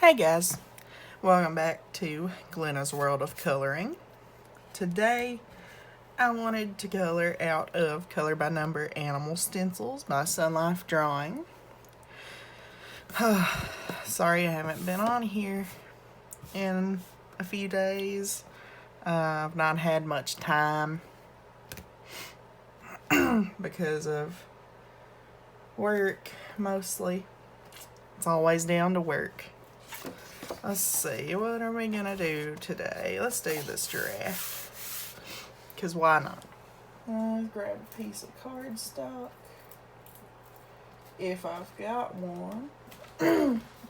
Hey guys, welcome back to Glenna's World of Coloring. Today I wanted to color out of Color by Number Animal Stencils by Sun Life Drawing. Sorry I haven't been on here in a few days. I've not had much time because of work mostly. It's always down to work. Let's see, what are we gonna do today? Let's do this giraffe. Because why not? Let's grab a piece of cardstock. If I've got one.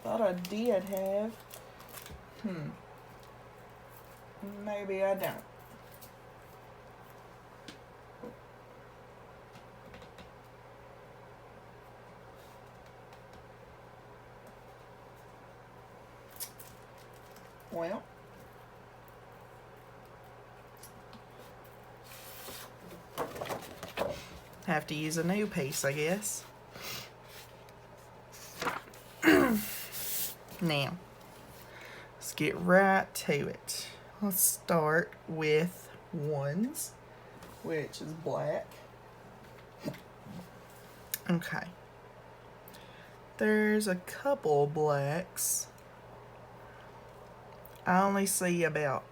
Thought I did have. Maybe I don't. Well, have to use a new piece, I guess. Now, let's get right to it. Let's start with ones, which is black. Okay. There's a couple blacks. I only see about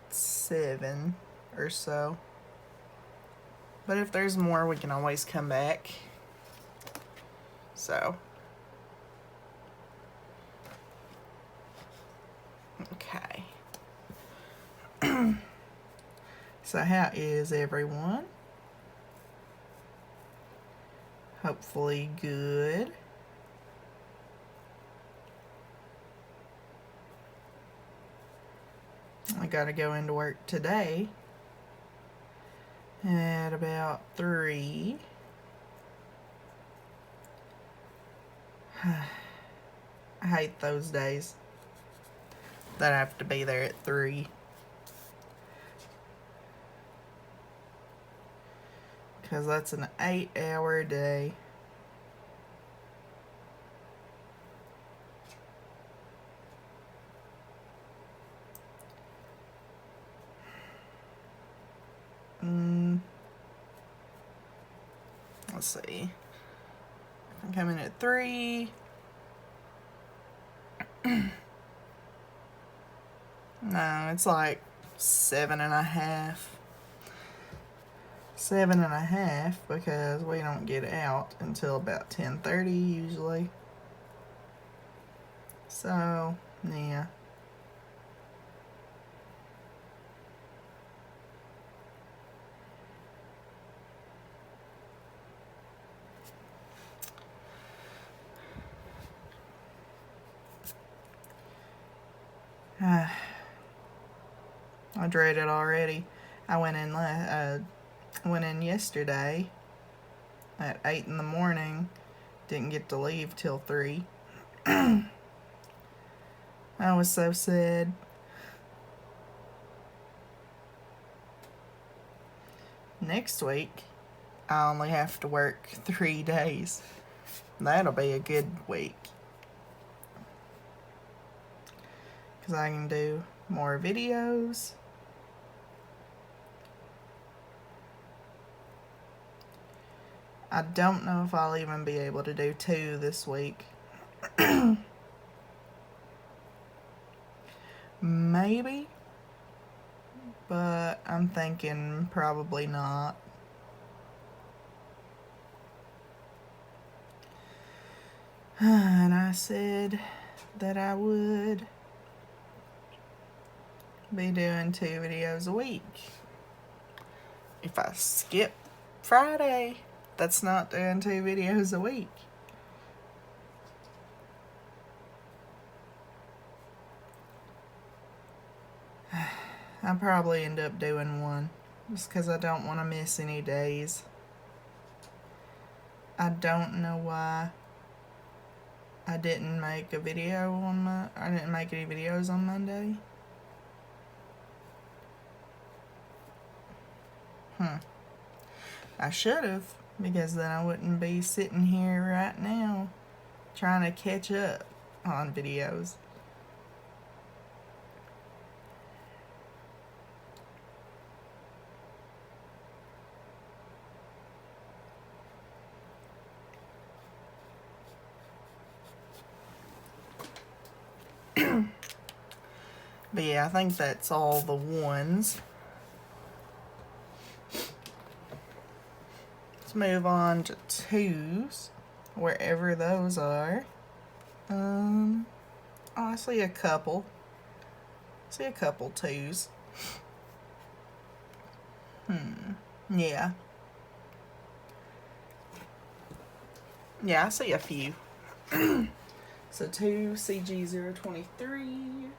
7 or so. But if there's more, we can always come back. So. Okay. So how is everyone? Hopefully good. I gotta go into work today at about 3. I hate those days that I have to be there at 3. Because that's an 8-hour day. Let's see. I'm coming at 3. No, it's like 7.5. 7.5 because we don't get out until about 10:30 usually. So, yeah. I dread it already. I went in yesterday at 8 in the morning. Didn't get to leave till 3. I was so sad. Next week, I only have to work 3 days. That'll be a good week. Because I can do more videos. I don't know if I'll even be able to do 2 this week. Maybe. But I'm thinking probably not. And I said that I would be doing 2 videos a week. If I skip Friday, that's not doing 2 videos a week. I'll probably end up doing 1 just because I don't want to miss any days. I don't know why I didn't make a video on I didn't make any videos on Monday. I should have, because then I wouldn't be sitting here right now trying to catch up on videos. But yeah, I think that's all the ones. Let's move on to twos, wherever those are. Oh, I see a couple. See a couple twos. Yeah. Yeah, I see a few. So 2 CG023.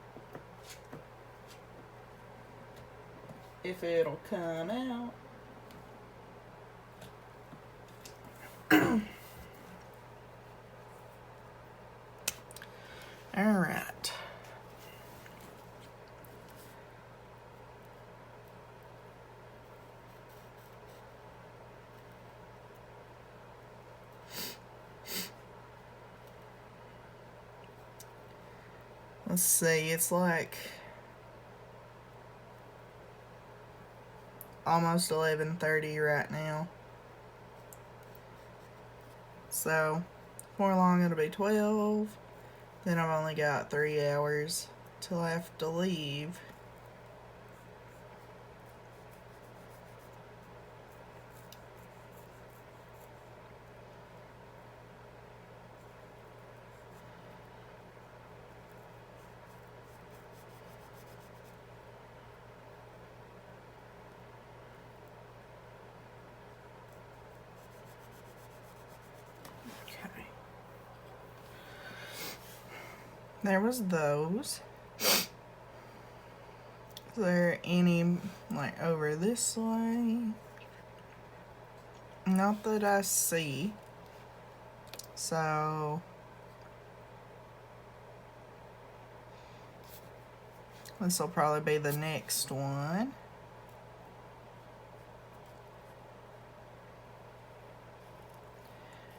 If it'll come out. All right. Let's see, it's like almost 11:30 right now. So, before long it'll be 12. Then I've only got 3 hours till I have to leave. Okay. There was those. Is there any, like, over this way? Not that I see. So, this will probably be the next one.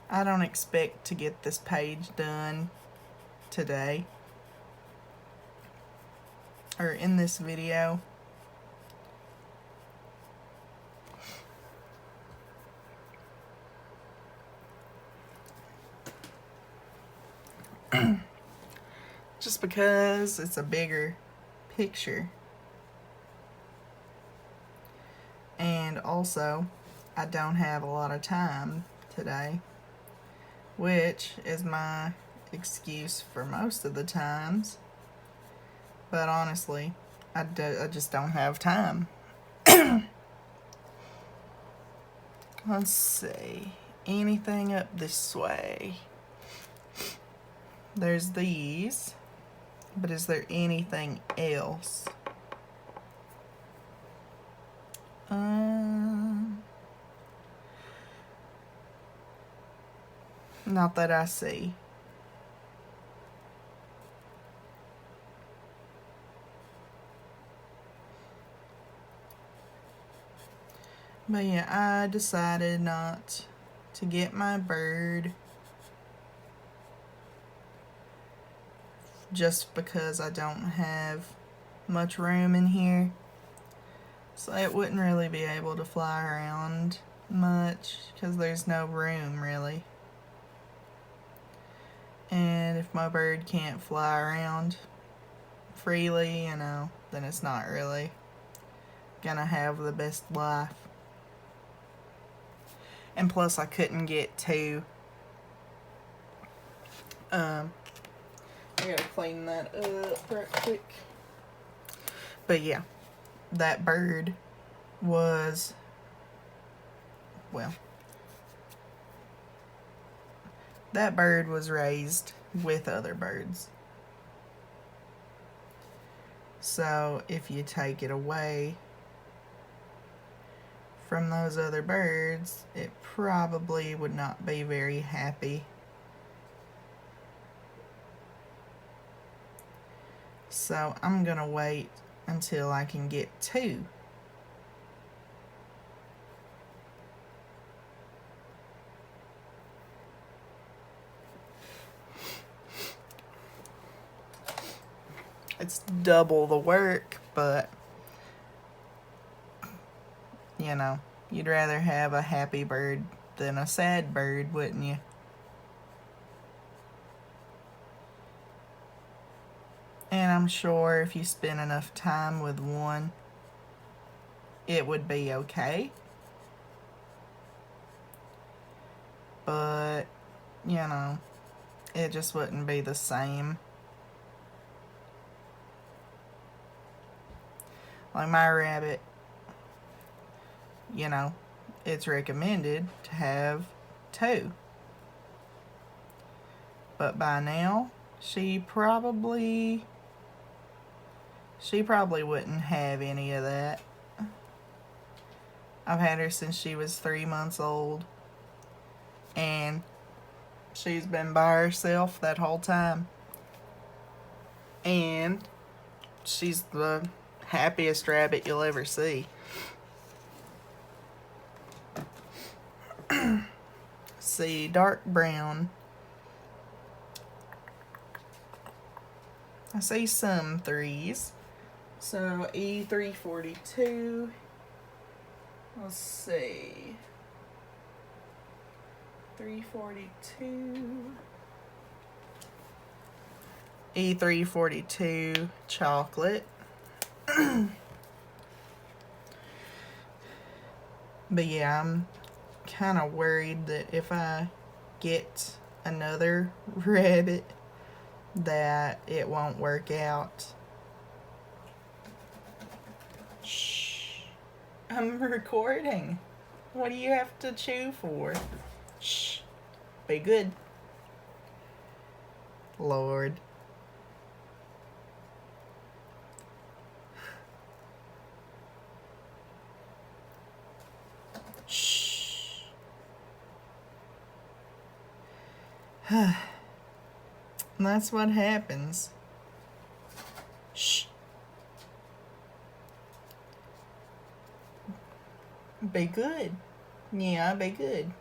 I don't expect to get this page done today, or in this video. Just because it's a bigger picture. And also, I don't have a lot of time today, which is my excuse for most of the times. But honestly, I just don't have time. Let's see. Anything up this way? There's these. But is there anything else? Not that I see. But yeah, I decided not to get my bird just because I don't have much room in here. So it wouldn't really be able to fly around much because there's no room really. And if my bird can't fly around freely, you know, then it's not really gonna have the best life. And plus I couldn't get to I gotta clean that up right quick. But yeah, that bird was, well, that bird was raised with other birds. So if you take it away from those other birds, it probably would not be very happy. So I'm gonna wait until I can get 2. It's double the work, but you know, you'd rather have a happy bird than a sad bird, wouldn't you? I'm sure if you spend enough time with one, it would be okay. But, you know, it just wouldn't be the same. Like my rabbit, you know, it's recommended to have 2. But by now, she probably wouldn't have any of that. I've had her since she was 3 months old, and she's been by herself that whole time. And she's the happiest rabbit you'll ever see. See, dark brown. I see some 3s. So E342. Let's see. 342. E342 chocolate. But yeah, I'm kind of worried that if I get another rabbit that it won't work out. Shh. I'm recording. What do you have to chew for? Shh. Be good. Lord. Shh. And that's what happens. Shh. Be good. Yeah, be good.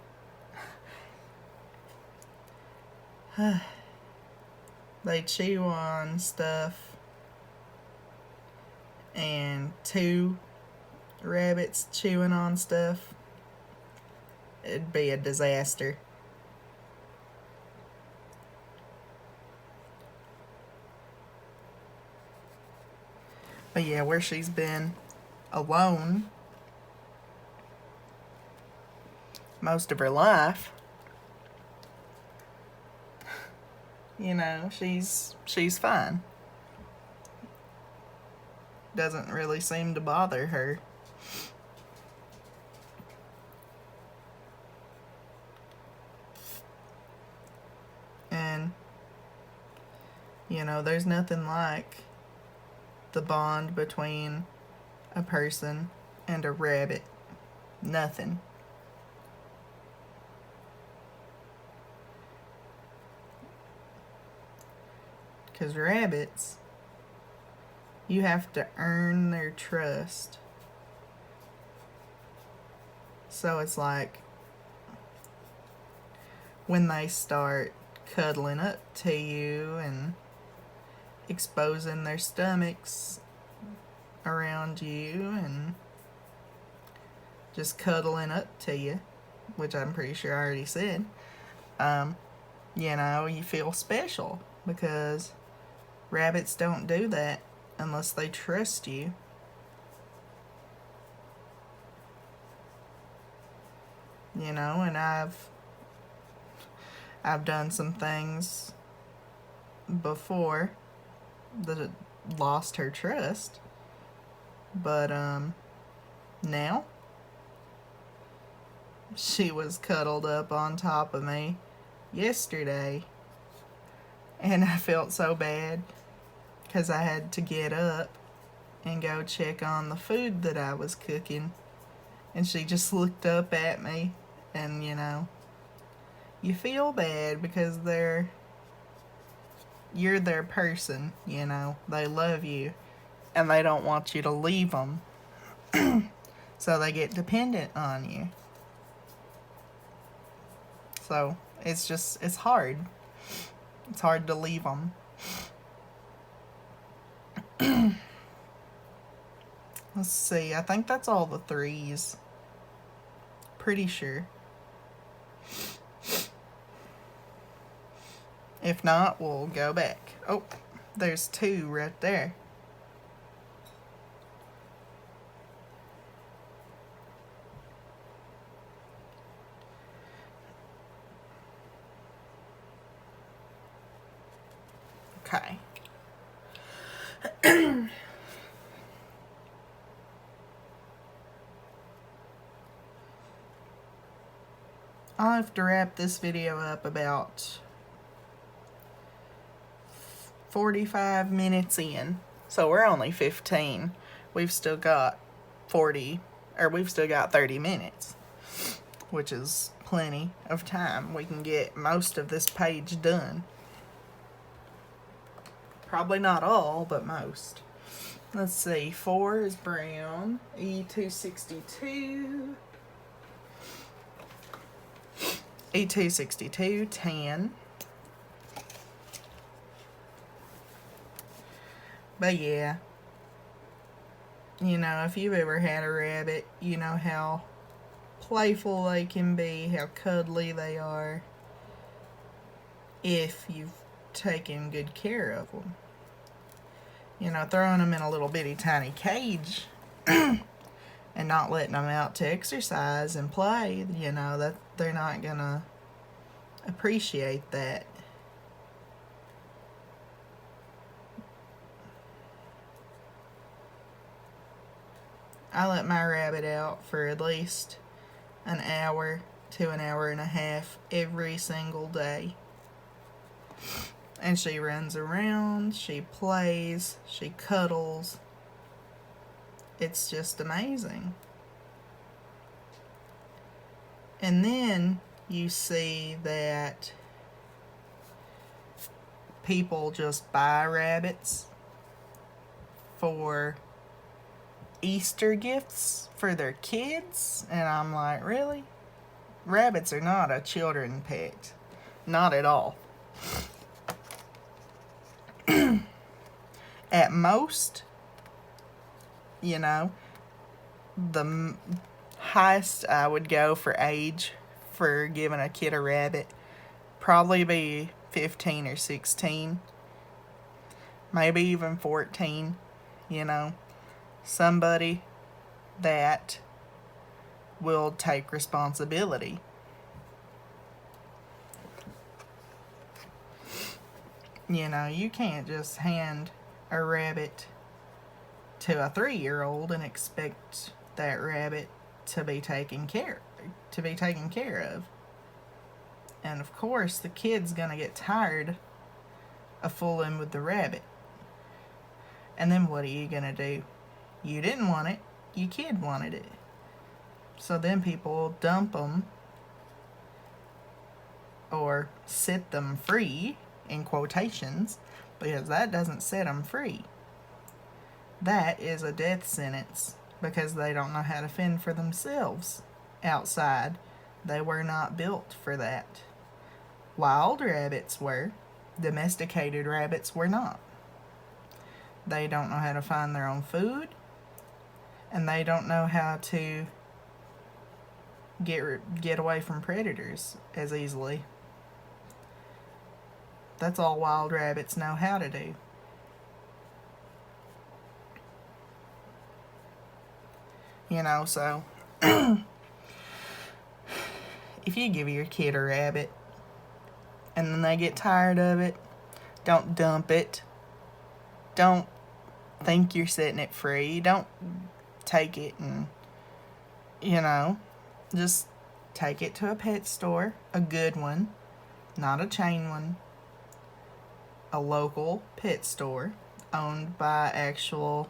They chew on stuff, and 2 rabbits chewing on stuff, it'd be a disaster. But yeah, where she's been alone most of her life, you know, she's fine. Doesn't really seem to bother her. And, you know, there's nothing like the bond between a person and a rabbit. Nothing. Because rabbits, you have to earn their trust. So it's like when they start cuddling up to you and exposing their stomachs around you and just cuddling up to you, which I'm pretty sure I already said, you know, you feel special because rabbits don't do that unless they trust you. You know, and I've done some things before that lost her trust. But now she was cuddled up on top of me yesterday, and I felt so bad because I had to get up and go check on the food that I was cooking, and she just looked up at me, and you know, you feel bad because you're their person, you know, they love you and they don't want you to leave them. So they get dependent on you. So it's hard. It's hard to leave them. Let's see, I think that's all the 3s. Pretty sure. If not, we'll go back. Oh, There's 2 right there. Okay. I'll have to wrap this video up about 45 minutes in. So we're only 15. We've still got 30 minutes, which is plenty of time. We can get most of this page done. Probably not all, but most. Let's see, 4 is brown, E262, E262, tan. But yeah, you know, if you've ever had a rabbit, you know how playful they can be, how cuddly they are, if you've taken good care of them. You know, throwing them in a little bitty tiny cage and not letting them out to exercise and play, you know, that they're not gonna appreciate that. I let my rabbit out for at least an hour to an hour and a half every single day. And she runs around, she plays, she cuddles. It's just amazing. And then you see that people just buy rabbits for Easter gifts for their kids. And I'm like, really? Rabbits are not a children pet. Not at all. At most, you know, the highest I would go for age for giving a kid a rabbit probably be 15 or 16, maybe even 14, you know, somebody that will take responsibility. You know, you can't just hand a rabbit to a 3-year-old and expect that rabbit to be taken care of. And of course, the kid's gonna get tired of fooling with the rabbit. And then what are you gonna do? You didn't want it, your kid wanted it. So then people will dump them or set them free, in quotations, because that doesn't set them free. That is a death sentence because they don't know how to fend for themselves outside. They were not built for that. Wild rabbits were. Domesticated rabbits were not. They don't know how to find their own food, and they don't know how to get away from predators as easily. That's all wild rabbits know how to do. You know, so if you give your kid a rabbit and then they get tired of it, don't dump it. Don't think you're setting it free. Don't take it and, you know, just take it to a pet store, a good one, not a chain one, a local pet store owned by actual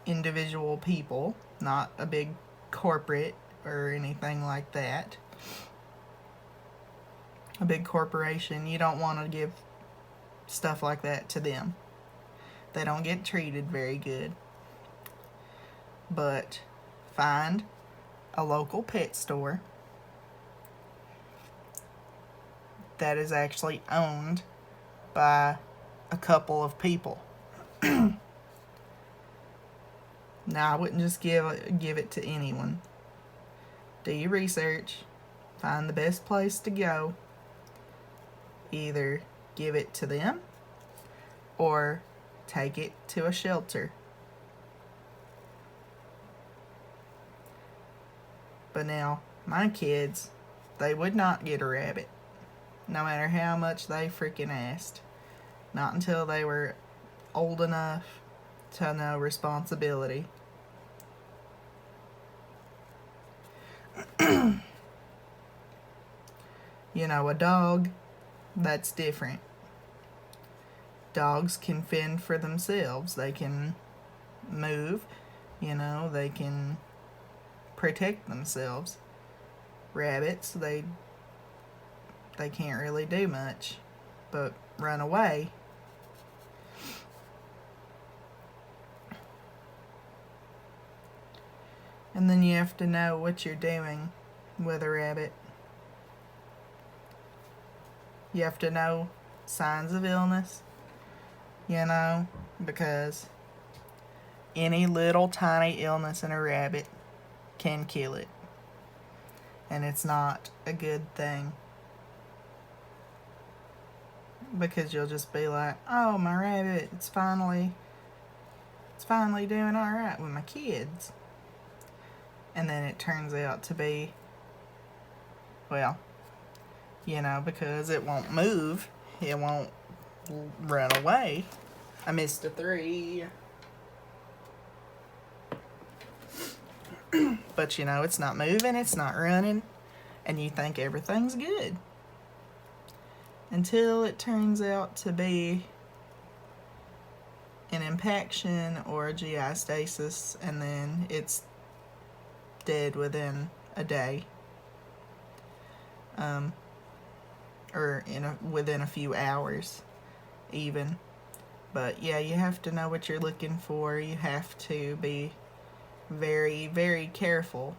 individual people, not a big corporate or anything like that. A big corporation, you don't want to give stuff like that to them. They don't get treated very good. But find a local pet store that is actually owned by a couple of people. Now, I wouldn't just give it to anyone. Do your research. Find the best place to go. Either give it to them or take it to a shelter. But now, my kids, they would not get a rabbit, no matter how much they freaking asked. Not until they were old enough to know responsibility. You know, a dog, that's different. Dogs can fend for themselves. They can move, you know, they can protect themselves. Rabbits, they can't really do much but run away. And then you have to know what you're doing with a rabbit. You have to know signs of illness, you know, because any little tiny illness in a rabbit can kill it. And it's not a good thing. Because you'll just be like, oh, my rabbit, it's finally doing alright with my kids. And then it turns out to be, well, you know, because it won't move, it won't run away. I missed a 3. But, you know, it's not moving, it's not running, and you think everything's good. Until it turns out to be an impaction or a GI stasis, and then it's dead within a day. Or within a few hours, even. But yeah, you have to know what you're looking for. You have to be very, very careful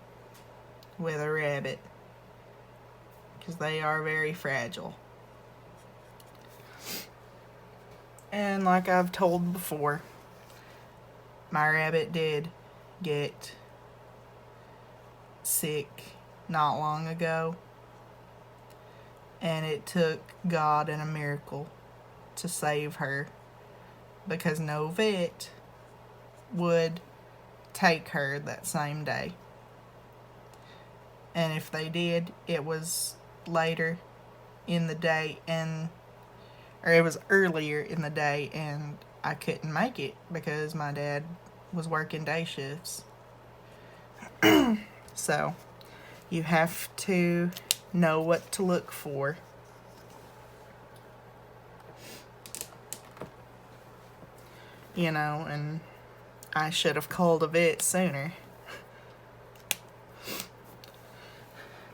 with a rabbit, because they are very fragile. And like I've told before, my rabbit did get sick not long ago. And it took God and a miracle to save her, because no vet would take her that same day. And if they did, it was later in the day, or it was earlier in the day, and I couldn't make it because my dad was working day shifts. So, you have to know what to look for. You know, and I should have called a vet sooner.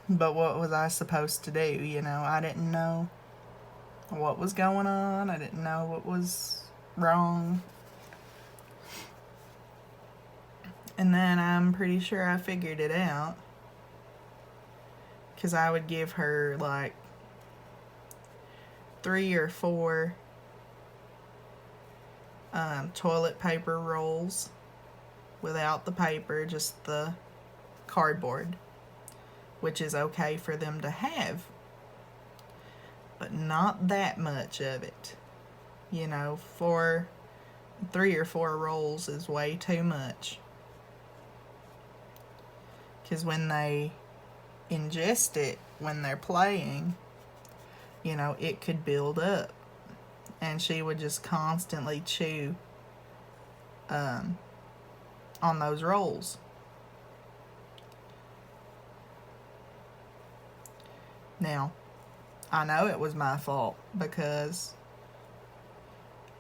But what was I supposed to do? You know, I didn't know what was going on. I didn't know what was wrong. And then I'm pretty sure I figured it out. Because I would give her like 3 or 4 toilet paper rolls without the paper, just the cardboard, which is okay for them to have, but not that much of it. You know, 3 or 4 rolls is way too much, because when they ingest it when they're playing, you know, it could build up, and she would just constantly chew on those rolls. Now, I know it was my fault because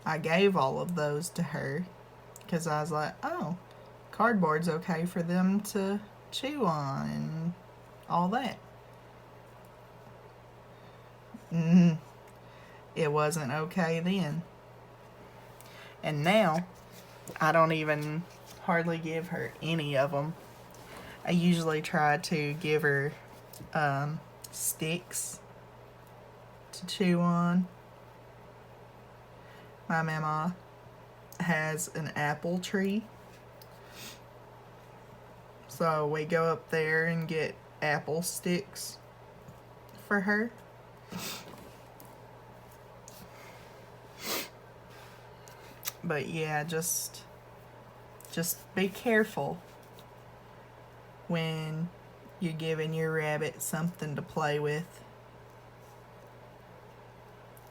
I gave all of those to her, because I was like, oh, cardboard's okay for them to chew on and all that. It wasn't okay then. And now, I don't even hardly give her any of them. I usually try to give her sticks to chew on. My mama has an apple tree, so we go up there and get apple sticks for her. But yeah, just be careful when you're giving your rabbit something to play with,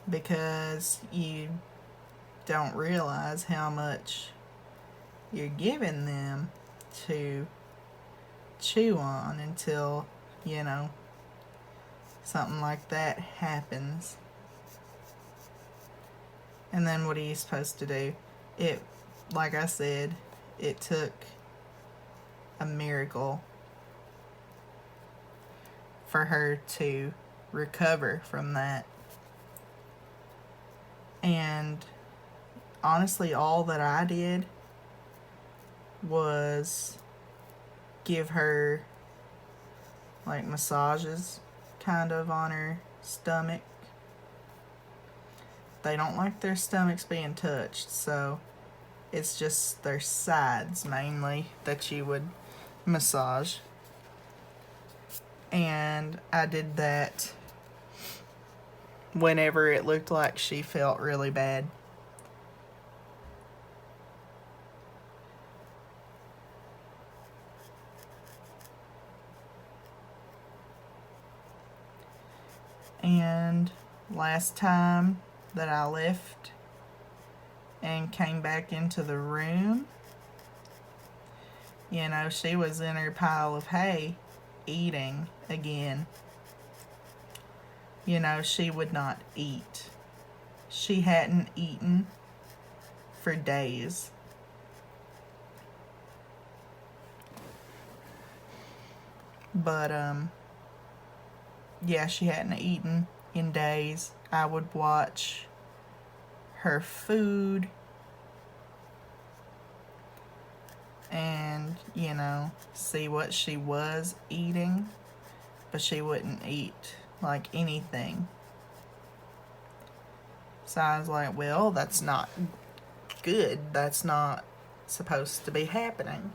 because you don't realize how much you're giving them to chew on until, you know, something like that happens. And then what are you supposed to do? Like I said, it took a miracle for her to recover from that. And honestly, all that I did was give her like massages kind of on her stomach. They don't like their stomachs being touched, so it's just their sides mainly that you would massage. And I did that whenever it looked like she felt really bad. And last time that I left and came back into the room, you know, she was in her pile of hay eating again. You know, she would not eat. She hadn't eaten for days. But, yeah, she hadn't eaten in days. I would watch her food and, you know, see what she was eating, but she wouldn't eat like anything. So I was like, well, that's not good. That's not supposed to be happening.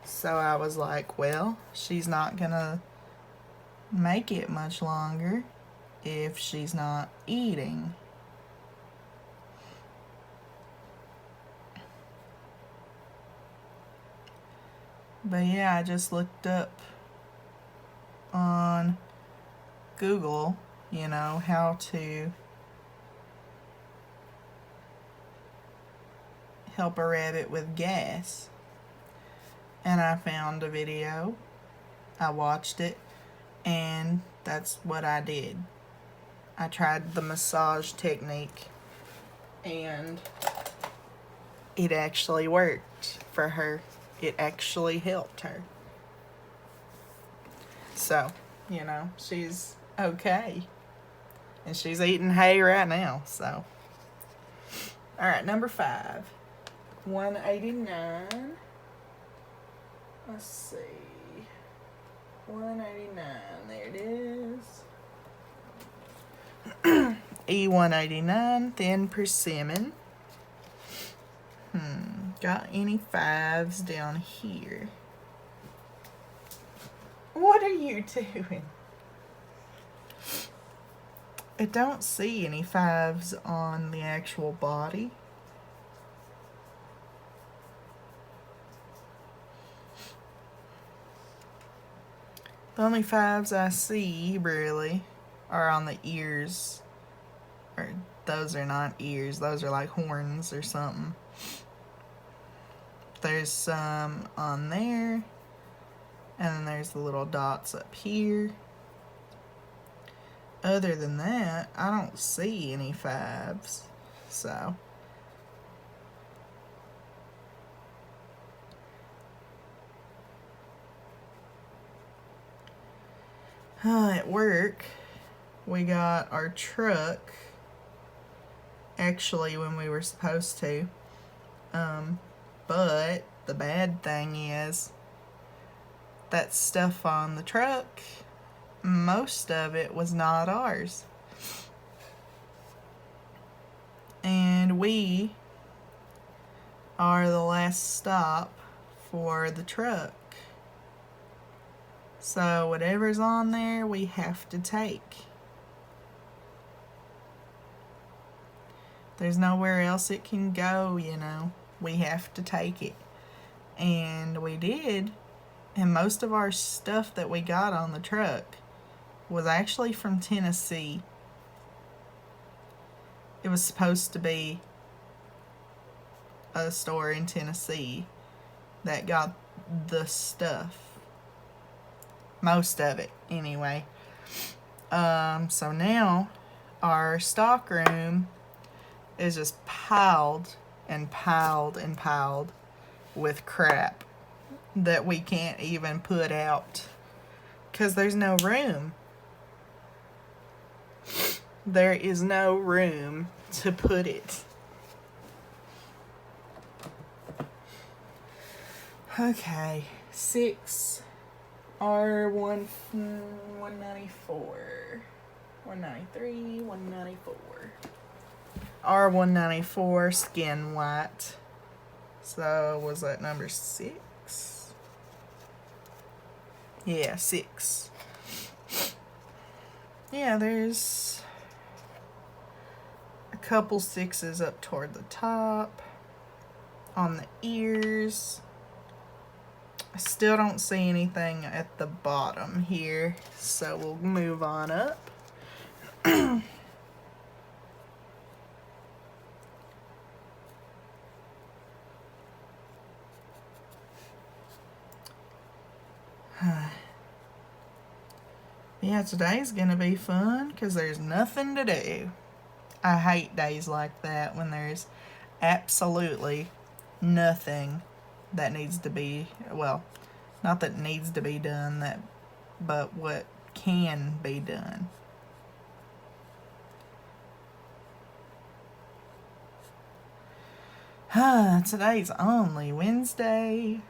So I was like, well, she's not gonna make it much longer if she's not eating. But yeah, I just looked up on Google, you know, how to help a rabbit with gas. And I found a video. I watched it, and that's what I did. I tried the massage technique, and it actually worked for her. It actually helped her. So, you know, she's okay. And she's eating hay right now, so. Alright, number 5. 189. Let's see. 189. There it is. E189, thin persimmon. Got any 5s down here? What are you doing? I don't see any 5s on the actual body. The only 5s I see, really, are on the ears. Or those are not ears, those are like horns or something. There's some on there, and then there's the little dots up here. Other than that, I don't see any 5s, so. At work, we got our truck, actually, when we were supposed to. But the bad thing is, that stuff on the truck, most of it was not ours. And we are the last stop for the truck. So whatever's on there, we have to take. There's nowhere else it can go, you know. We have to take it. And we did. And most of our stuff that we got on the truck was actually from Tennessee. It was supposed to be a store in Tennessee that got the stuff. Most of it, anyway. So now our stock room is just piled and piled and piled with crap that we can't even put out because there's no room. There is no room to put it. Okay, 6 R1 194, 193, 194. R194 skin white. So was that number 6? Yeah, 6. Yeah, there's a couple 6s up toward the top. On the ears. I still don't see anything at the bottom here, so we'll move on up. Yeah, today's gonna be fun because there's nothing to do. I hate days like that when there's absolutely nothing that needs to be, well, not that needs to be done, but what can be done. Today's only Wednesday.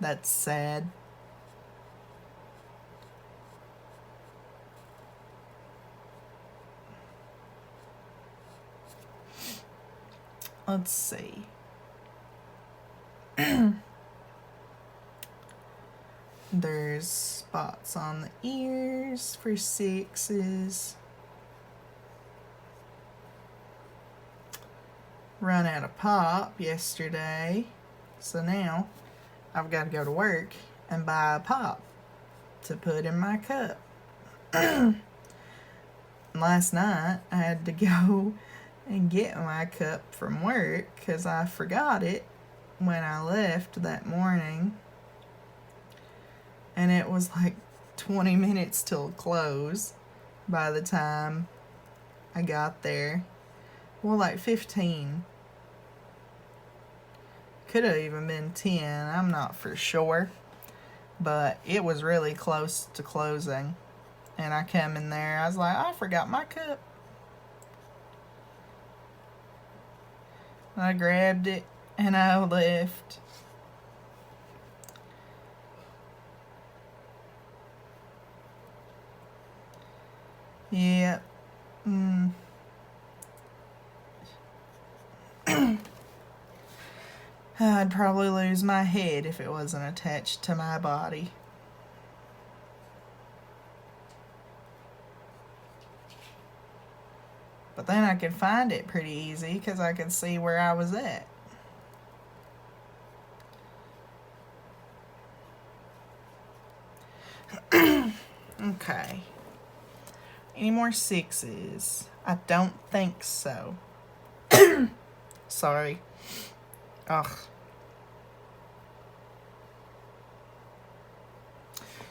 That's sad. Let's see. There's spots on the ears for 6s. Run out of pop yesterday, so now I've got to go to work and buy a pop to put in my cup. Last night I had to go and get my cup from work because I forgot it when I left that morning, and it was like 20 minutes till close by the time I got there. Well, like 15. Could have even been 10, I'm not for sure, but it was really close to closing, and I come in there, I was like, I forgot my cup. I grabbed it and I left. Yeah. I'd probably lose my head if it wasn't attached to my body. But then I could find it pretty easy because I could see where I was at. Okay. Any more 6s? I don't think so. Sorry. Ugh.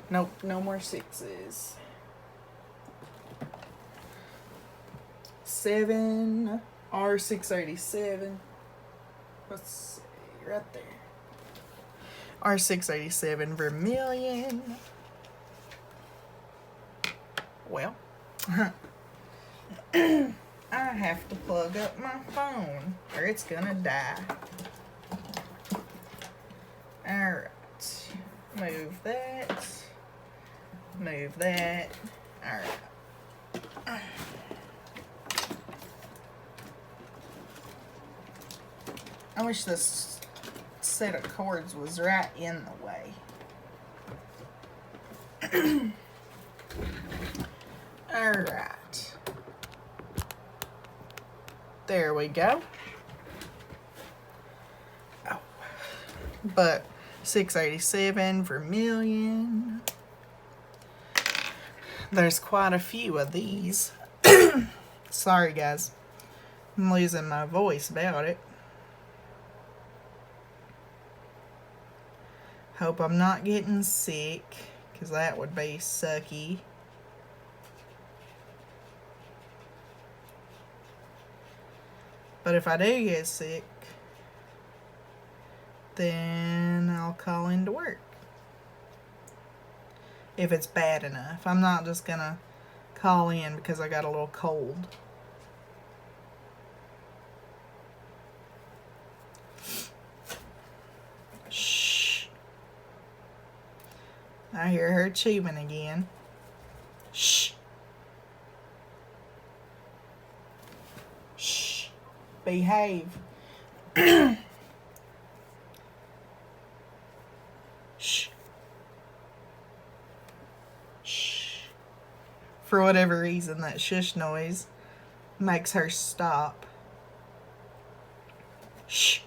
Nope, no more 6s. 7 R687. Let's see, right there. R687 Vermilion. Well, I have to plug up my phone or it's gonna die. Alright. Move that. Move that. Alright. I wish this set of cords was right in the way. Alright. There we go. Oh. But 687 Vermilion. There's quite a few of these. Sorry, guys. I'm losing my voice about it. Hope I'm not getting sick, because that would be sucky. But if I do get sick, then I'll call into work. If it's bad enough. I'm not just gonna call in because I got a little cold. Shh. I hear her chewing again. Shh. Shh. Behave. Shh. Shh. For whatever reason, that shush noise makes her stop. Shh.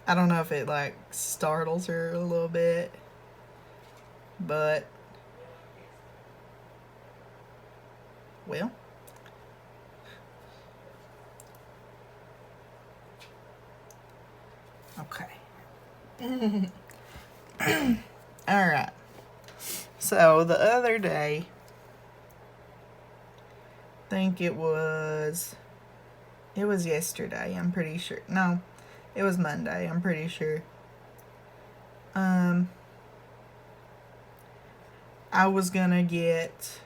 I don't know if it like startles her a little bit, but well, okay. All right. So the other day, I think it was yesterday, I'm pretty sure. No, it was Monday, I'm pretty sure. I was gonna get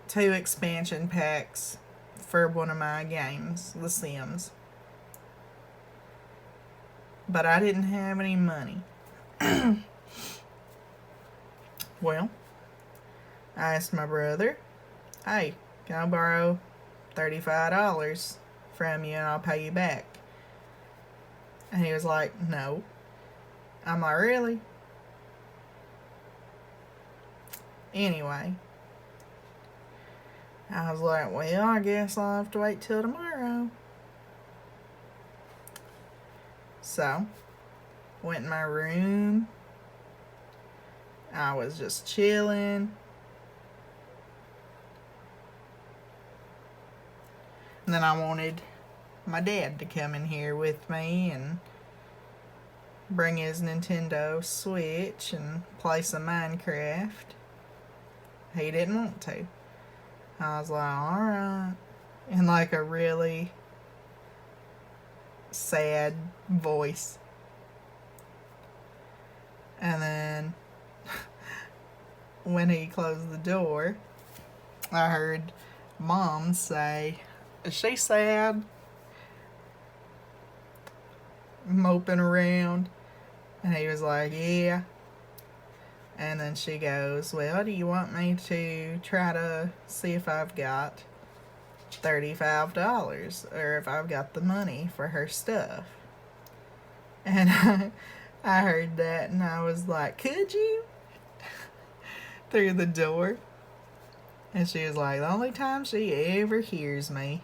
two expansion packs for one of my games, The Sims. But I didn't have any money. Well, I asked my brother, hey, can I borrow $35 from you and I'll pay you back? And he was like, no. I'm like, really? Anyway, I was like, well, I guess I'll have to wait till tomorrow. So, went in my room. I was just chilling. And then I wanted my dad to come in here with me and bring his Nintendo Switch and play some Minecraft. He didn't want to. I was like, alright. In like a really sad voice. And then when he closed the door, I heard Mom say, is she sad? Moping around. And he was like, yeah. And then she goes, well, do you want me to try to see if I've got $35 or if I've got the money for her stuff? And I heard that and I was like, could you? Through the door. And she was like, the only time she ever hears me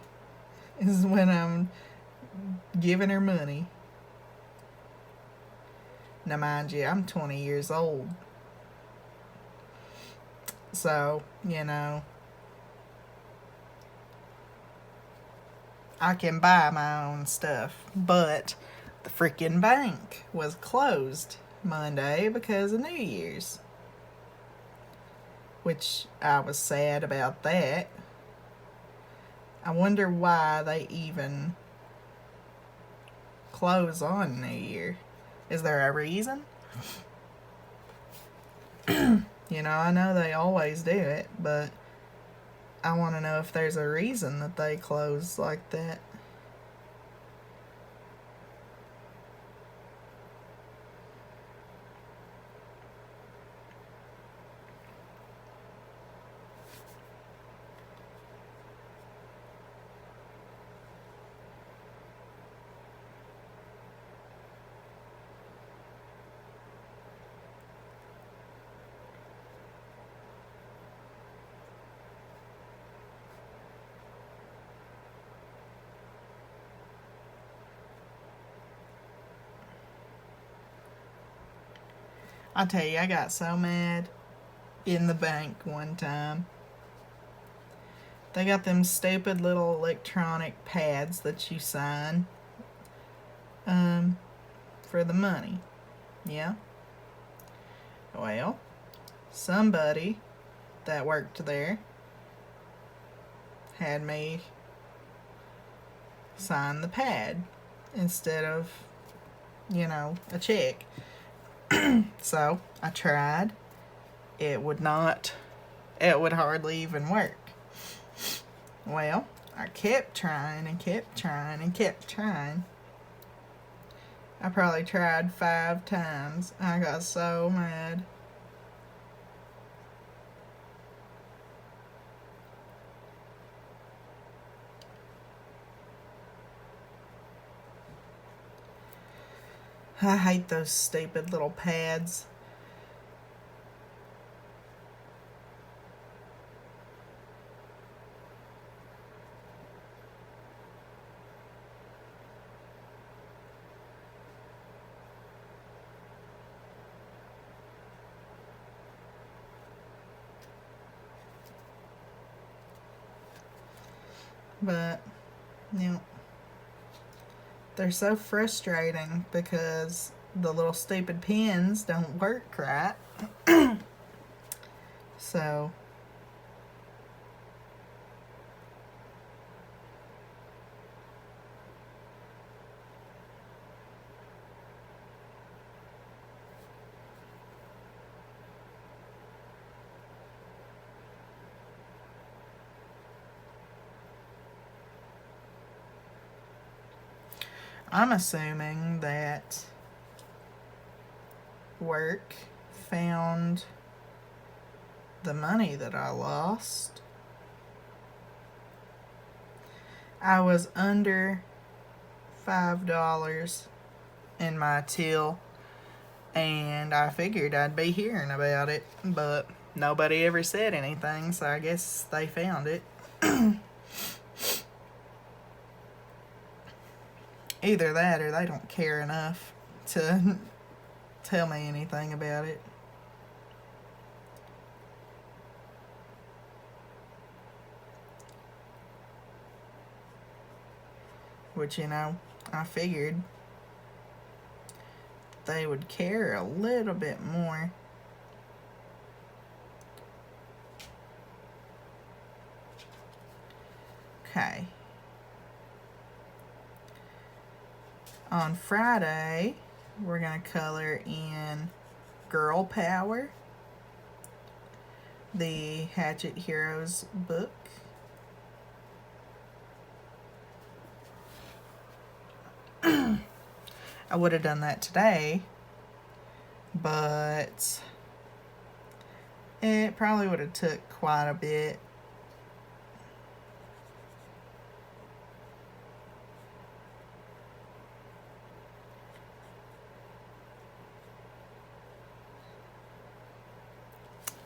is when I'm giving her money. Now, mind you, I'm 20 years old. So, you know, I can buy my own stuff. But the freaking bank was closed Monday because of New Year's. Which I was sad about that. I wonder why they even close on New Year. Is there a reason? You know, I know they always do it, but I want to know if there's a reason that they close like that. I tell you, I got so mad in the bank one time. They got them stupid little electronic pads that you sign for the money. Yeah. Well, somebody that worked there had me sign the pad instead of, a check. So I tried. It would hardly even work. Well, I kept trying and kept trying and kept trying. I probably tried 5 times. I got so mad. I hate those stupid little pads. But, they're so frustrating because the little stupid pins don't work right. So, I'm assuming that work found the money that I lost. I was under $5 in my till, and I figured I'd be hearing about it, but nobody ever said anything, so I guess they found it. Either that or they don't care enough to tell me anything about it. Which, I figured they would care a little bit more. Okay. On Friday, we're going to color in Girl Power, the Hatchet Heroes book. I would have done that today, but it probably would have took quite a bit.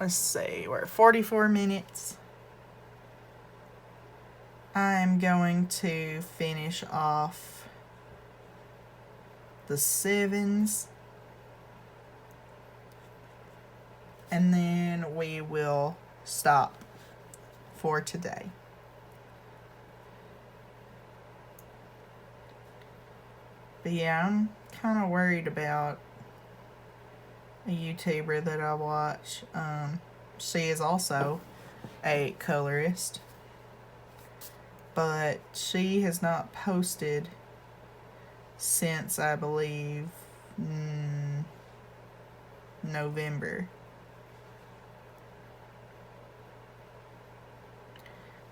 Let's see, we're at 44 minutes. I'm going to finish off the 7s, and then we will stop for today. But yeah, I'm kind of worried about a YouTuber that I watch. She is also a colorist, but she has not posted since, I believe, November.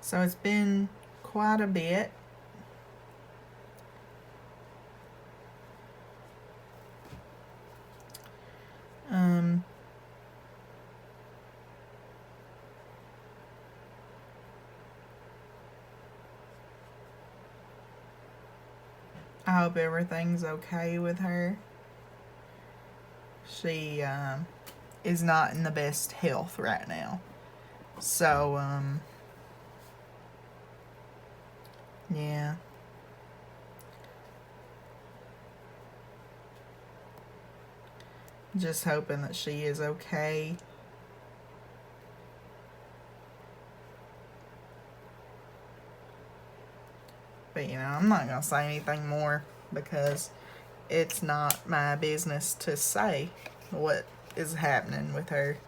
So it's been quite a bit. I hope everything's okay with her. She is not in the best health right now. So, yeah. Just hoping that she is okay. But, you know, I'm not going to say anything more because it's not my business to say what is happening with her.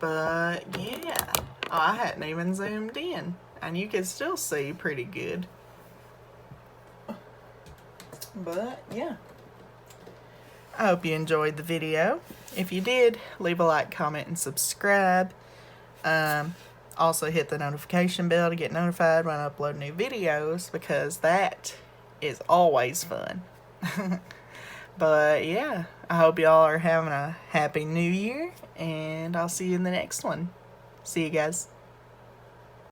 But, yeah. Oh, I hadn't even zoomed in. And you can still see pretty good. But, yeah. I hope you enjoyed the video. If you did, leave a like, comment, and subscribe. Also hit the notification bell to get notified when I upload new videos, because that is always fun. But yeah, I hope y'all are having a happy new year, and I'll see you in the next one. See you guys.